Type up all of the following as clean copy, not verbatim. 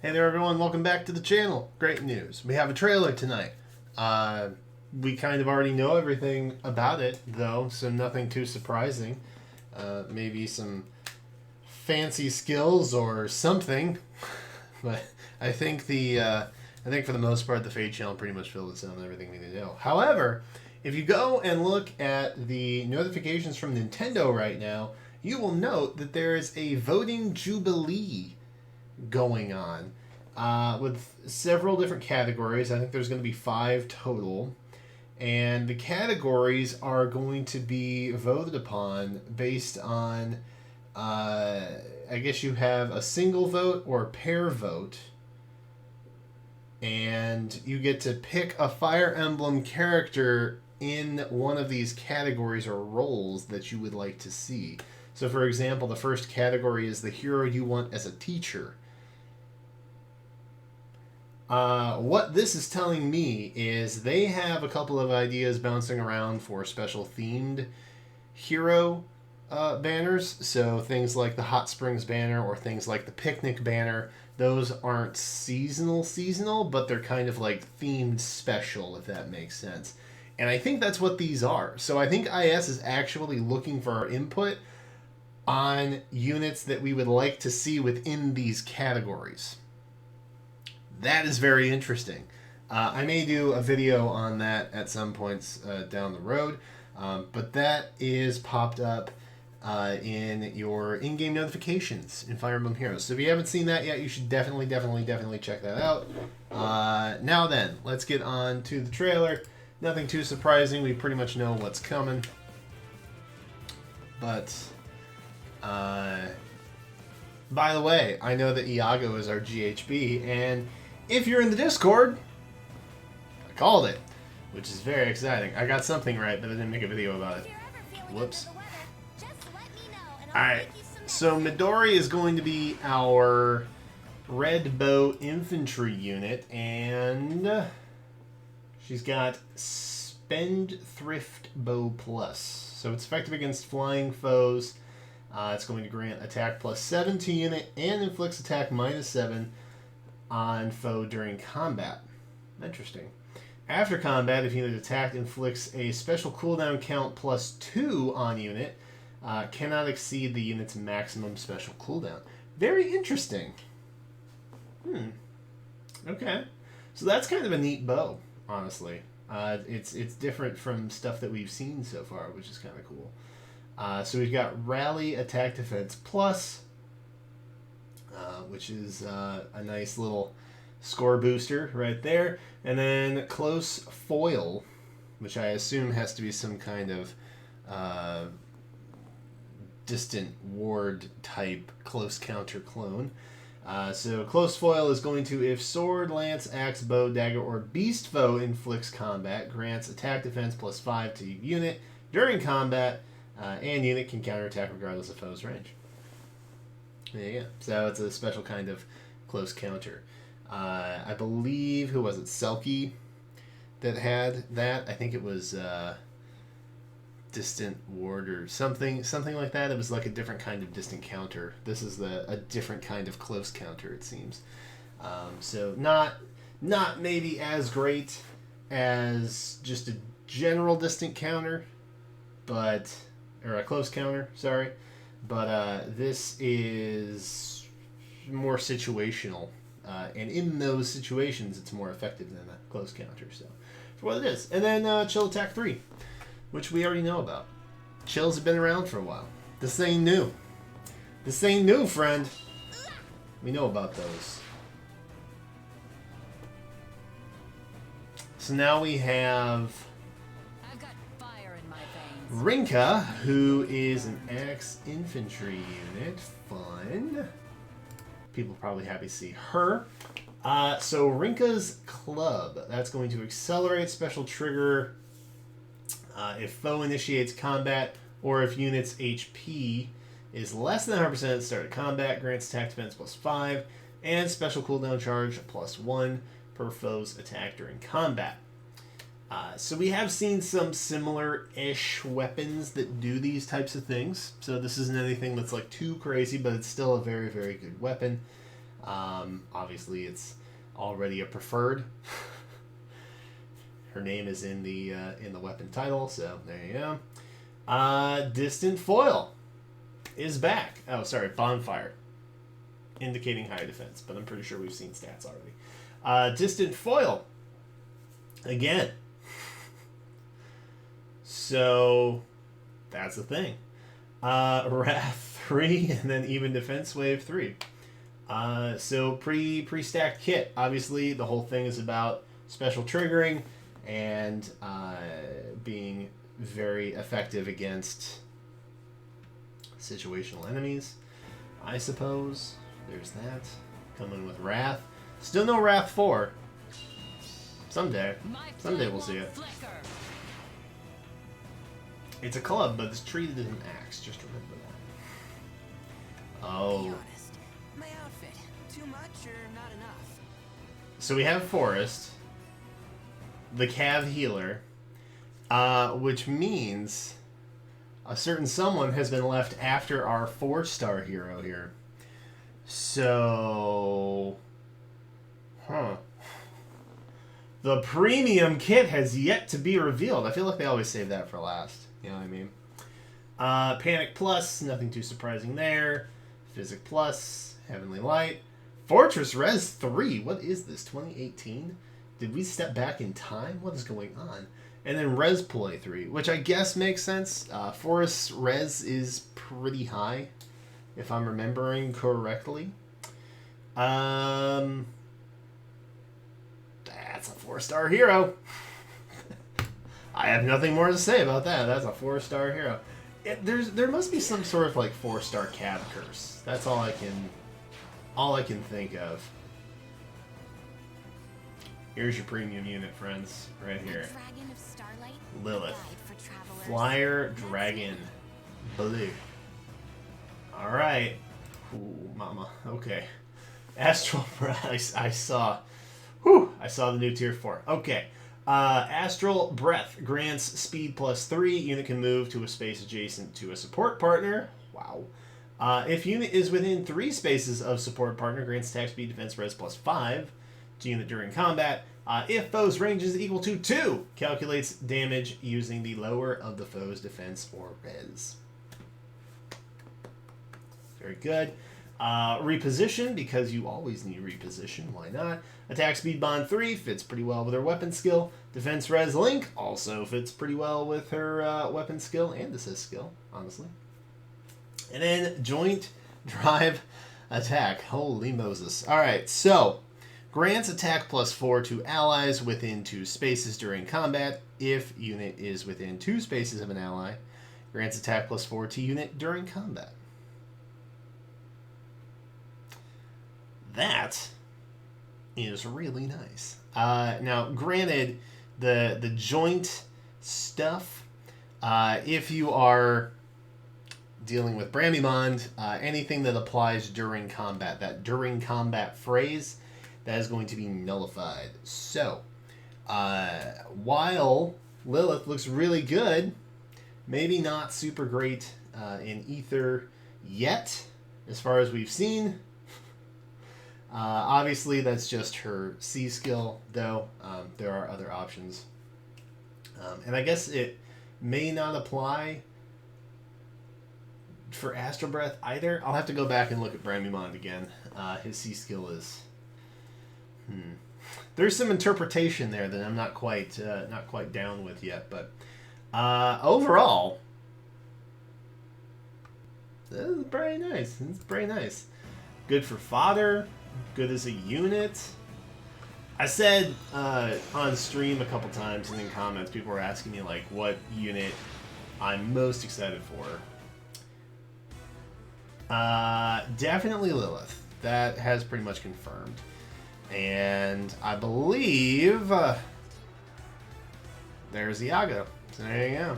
Hey there everyone, welcome back to the channel. Great news. We have a trailer tonight. We kind of already know everything about it though, so nothing too surprising. Maybe some fancy skills or something. But I think for the most part the Fate channel pretty much filled us in on everything we need to know. However, if you go and look at the notifications from Nintendo right now, you will note that there is a voting jubilee going on with several different categories. I think there's going to be 5 total. And the categories are going to be voted upon based on, I guess you have a single vote or a pair vote. And you get to pick a Fire Emblem character in one of these categories or roles that you would like to see. So for example, the first category is the hero you want as a teacher. What this is telling me is they have a couple of ideas bouncing around for special themed hero banners. So things like the Hot Springs banner or things like the Picnic banner. Those aren't seasonal, but they're kind of like themed special, if that makes sense. And I think that's what these are. So I think IS is actually looking for our input on units that we would like to see within these categories. That is very interesting. I may do a video on that at some points down the road, but that is popped up in your in-game notifications in Fire Emblem Heroes. So if you haven't seen that yet, you should definitely check that out. Now then, let's get on to the trailer. Nothing too surprising. We pretty much know what's coming. But, by the way, I know that Iago is our GHB, and if you're in the Discord, I called it, which is very exciting. I got something right, but I didn't make a video about it. Whoops. Alright, so Midori is going to be our red bow infantry unit, and she's got Spendthrift Bow Plus. So it's effective against flying foes. It's going to grant attack +7 to unit and inflicts attack -7 on foe during combat. Interesting. After combat, if unit attacked inflicts a special cooldown count +2 on unit, cannot exceed the unit's maximum special cooldown. Very interesting. Okay. So that's kind of a neat bow, honestly. It's different from stuff that we've seen so far, which is kind of cool. So we've got Rally Attack Defense Plus, which is a nice little score booster right there. And then Close Foil, which I assume has to be some kind of distant ward type close counter clone. So Close Foil is going to, if sword, lance, axe, bow, dagger, or beast foe inflicts combat, grants attack defense +5 to unit during combat, and unit can counterattack regardless of foe's range. There you go. So it's a special kind of close counter. I believe, who was it? Selkie that had that. I think it was distant ward or something like that. It was like a different kind of distant counter. This is a different kind of close counter, it seems. So not maybe as great as just a general distant counter, or a close counter, sorry. But this is more situational. And in those situations, it's more effective than a close counter. So, for what it is. And then Chill Attack 3, which we already know about. Chills have been around for a while. This ain't new. This ain't new, friend. We know about those. So now we have Rinkah, who is an axe infantry unit. Fun. People are probably happy to see her. So Rinkah's Club. That's going to accelerate special trigger if foe initiates combat, or if unit's HP is less than 100% at the start of combat, grants attack defense +5, and special cooldown charge +1 per foe's attack during combat. So we have seen some similar-ish weapons that do these types of things. So this isn't anything that's like too crazy, but it's still a very, very good weapon. Obviously, it's already a preferred. Her name is in the weapon title, so there you go. Distant Foil is back. Oh, sorry, Bonfire, indicating higher defense, but I'm pretty sure we've seen stats already. Distant Foil, again. So, that's the thing. Wrath 3, and then even Defense Wave 3. So, pre-stacked kit. Obviously, the whole thing is about special triggering and being very effective against situational enemies, I suppose. There's that. Coming with Wrath. Still no Wrath 4. Someday we'll see it. It's a club, but it's treated as an axe. Just remember that. Oh. My outfit, too much or not enough? So we have Forrest, the Cav healer, which means a certain someone has been left after our 4-star hero here. So, the premium kit has yet to be revealed. I feel like they always save that for last. You know what I mean? Panic Plus, nothing too surprising there. Physic Plus, Heavenly Light. Fortress Res 3, what is this, 2018? Did we step back in time? What is going on? And then Res Ploy 3, which I guess makes sense. Forest Res is pretty high, if I'm remembering correctly. That's a 4-star hero. I have nothing more to say about that. That's a 4-star hero. There must be some sort of like 4-star Cav curse. That's all I can think of. Here's your premium unit, friends, right here. Lilith, Flyer Dragon, Blue. All right. Ooh, mama. Okay. Astral Breath. I saw the new tier 4. Okay. Astral Breath grants speed +3. Unit can move to a space adjacent to a support partner. Wow. If unit is within 3 spaces of support partner, grants attack speed defense res +5 to unit during combat. If foe's range is equal to 2, calculates damage using the lower of the foe's defense or res. Very good. Reposition, because you always need reposition. Why not? Attack speed bond 3 fits pretty well with her weapon skill. Defense res link also fits pretty well with her weapon skill and assist skill, honestly. And then joint drive attack. Holy Moses. Alright, so grants attack +4 to allies within 2 spaces during combat. If unit is within 2 spaces of an ally, grants attack +4 to unit during combat. That is really nice. Now, granted, the joint stuff, if you are dealing with Brambymond, anything that applies during combat, that during combat phrase, that is going to be nullified. So, while Lilith looks really good, maybe not super great in Ether yet, as far as we've seen. Obviously, that's just her C skill, though. There are other options. And I guess it may not apply for Astral Breath either. I'll have to go back and look at Brambymond again. His C skill is... There's some interpretation there that I'm not quite down with yet. But overall, this is very nice. It's very nice. Good for fodder. Good as a unit. I said on stream a couple times and in comments, people were asking me like what unit I'm most excited for. Definitely Lilith. That has pretty much confirmed. And I believe there's Iago. So there you go.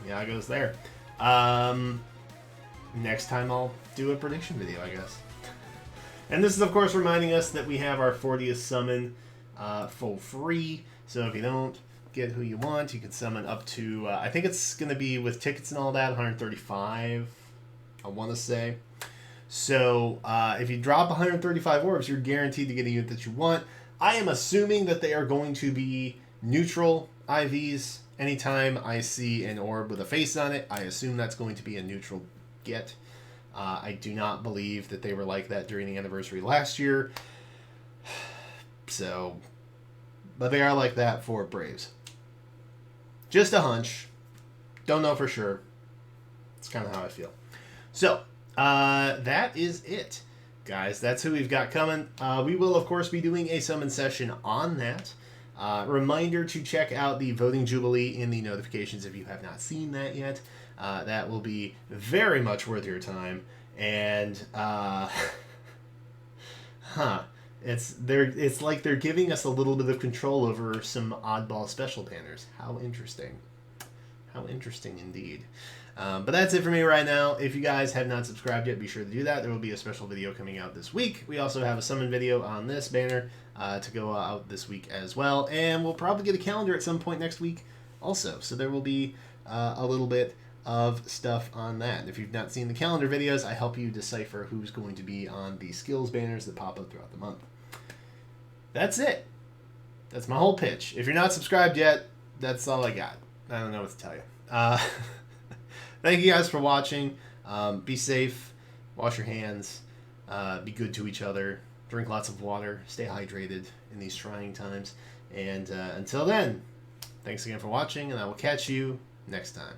Iago's there. Next time I'll do a prediction video, I guess. And this is, of course, reminding us that we have our 40th summon for free. So if you don't get who you want, you can summon up to, I think it's going to be with tickets and all that, 135, I want to say. So if you drop 135 orbs, you're guaranteed to get a unit that you want. I am assuming that they are going to be neutral IVs. Anytime I see an orb with a face on it, I assume that's going to be a neutral get. I do not believe that they were like that during the anniversary last year. So, but they are like that for Braves. Just a hunch. Don't know for sure. It's kind of how I feel. So, that is it, guys. That's who we've got coming. We will, of course, be doing a summon session on that. Reminder to check out the Voting Jubilee in the notifications if you have not seen that yet. That will be very much worth your time. And, it's like they're giving us a little bit of control over some oddball special banners. How interesting. How interesting indeed. But that's it for me right now. If you guys have not subscribed yet, be sure to do that. There will be a special video coming out this week. We also have a summon video on this banner to go out this week as well. And we'll probably get a calendar at some point next week also. So there will be a little bit of stuff on that. And if you've not seen the calendar videos, I help you decipher who's going to be on the skills banners that pop up throughout the month. That's it. That's my whole pitch. If you're not subscribed yet, that's all I got. I don't know what to tell you. Thank you guys for watching. Be safe. Wash your hands. Be good to each other. Drink lots of water. Stay hydrated in these trying times. And until then, thanks again for watching, and I will catch you next time.